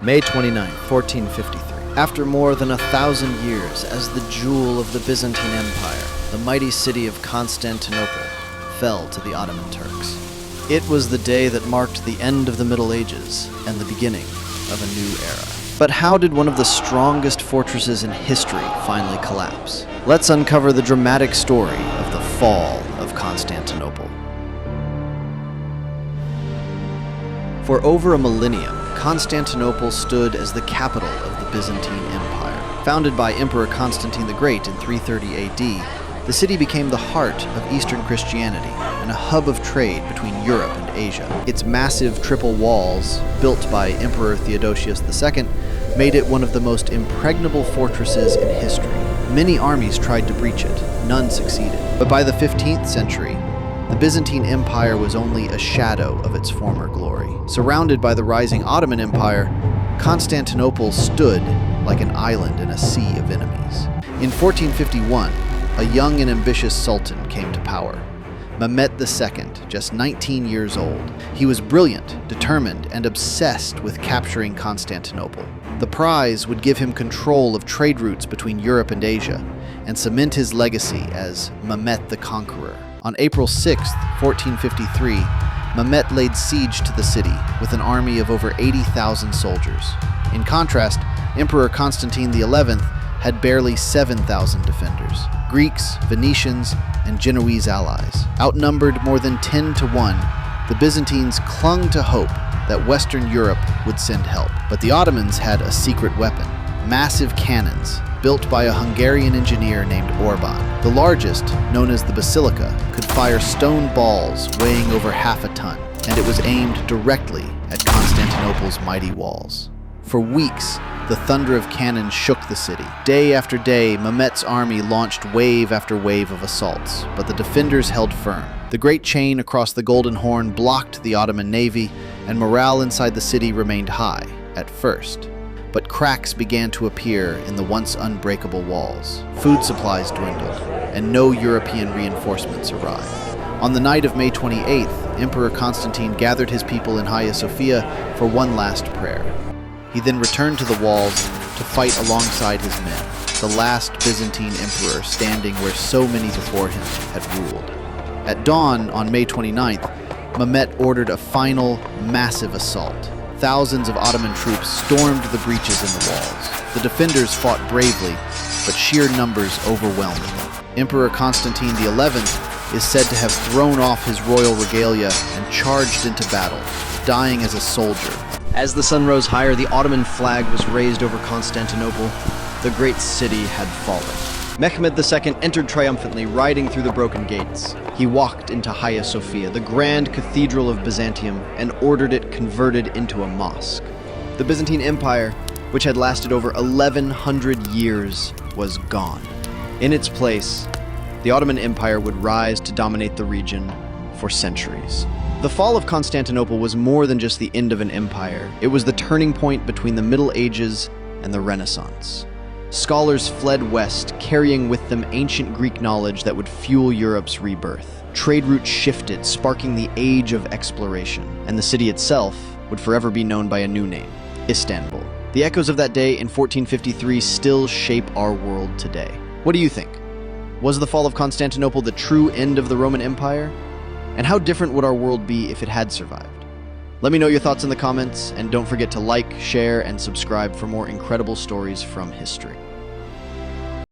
May 29, 1453. After more than 1,000 years as the jewel of the Byzantine Empire, the mighty city of Constantinople fell to the Ottoman Turks. It was the day that marked the end of the Middle Ages and the beginning of a new era. But how did one of the strongest fortresses in history finally collapse? Let's uncover the dramatic story of the Fall of Constantinople. For over a millennium, Constantinople stood as the capital of the Byzantine Empire. Founded by Emperor Constantine the Great in 330 AD, the city became the heart of Eastern Christianity and a hub of trade between Europe and Asia. Its massive triple walls, built by Emperor Theodosius II, made it one of the most impregnable fortresses in history. Many armies tried to breach it, none succeeded. But by the 15th century, the Byzantine Empire was only a shadow of its former glory. Surrounded by the rising Ottoman Empire, Constantinople stood like an island in a sea of enemies. In 1451, a young and ambitious sultan came to power, Mehmed II, just 19 years old. He was brilliant, determined, and obsessed with capturing Constantinople. The prize would give him control of trade routes between Europe and Asia, and cement his legacy as Mehmed the Conqueror. On April 6, 1453, Mehmed laid siege to the city with an army of over 80,000 soldiers. In contrast, Emperor Constantine XI had barely 7,000 defenders. Greeks, Venetians, and Genoese allies. Outnumbered more than 10 to 1, the Byzantines clung to hope that Western Europe would send help. But the Ottomans had a secret weapon: massive cannons, built by a Hungarian engineer named Orban. The largest, known as the Basilica, could fire stone balls weighing over half a ton, and it was aimed directly at Constantinople's mighty walls. For weeks, the thunder of cannon shook the city. Day after day, Mehmed's army launched wave after wave of assaults, but the defenders held firm. The Great Chain across the Golden Horn blocked the Ottoman navy, and morale inside the city remained high, at first. But cracks began to appear in the once unbreakable walls. Food supplies dwindled, and no European reinforcements arrived. On the night of May 28th, Emperor Constantine gathered his people in Hagia Sophia for one last prayer. He then returned to the walls to fight alongside his men, the last Byzantine emperor standing where so many before him had ruled. At dawn on May 29th, Mehmed ordered a final, massive assault. Thousands of Ottoman troops stormed the breaches in the walls. The defenders fought bravely, but sheer numbers overwhelmed them. Emperor Constantine XI is said to have thrown off his royal regalia and charged into battle, dying as a soldier. As the sun rose higher, the Ottoman flag was raised over Constantinople. The great city had fallen. Mehmed II entered triumphantly, riding through the broken gates. He walked into Hagia Sophia, the grand cathedral of Byzantium, and ordered it converted into a mosque. The Byzantine Empire, which had lasted over 1,100 years, was gone. In its place, the Ottoman Empire would rise to dominate the region for centuries. The fall of Constantinople was more than just the end of an empire. It was the turning point between the Middle Ages and the Renaissance. Scholars fled west, carrying with them ancient Greek knowledge that would fuel Europe's rebirth. Trade routes shifted, sparking the age of exploration, and the city itself would forever be known by a new name: Istanbul. The echoes of that day in 1453 still shape our world today. What do you think? Was the fall of Constantinople the true end of the Roman Empire? And how different would our world be if it had survived? Let me know your thoughts in the comments, and don't forget to like, share, and subscribe for more incredible stories from history.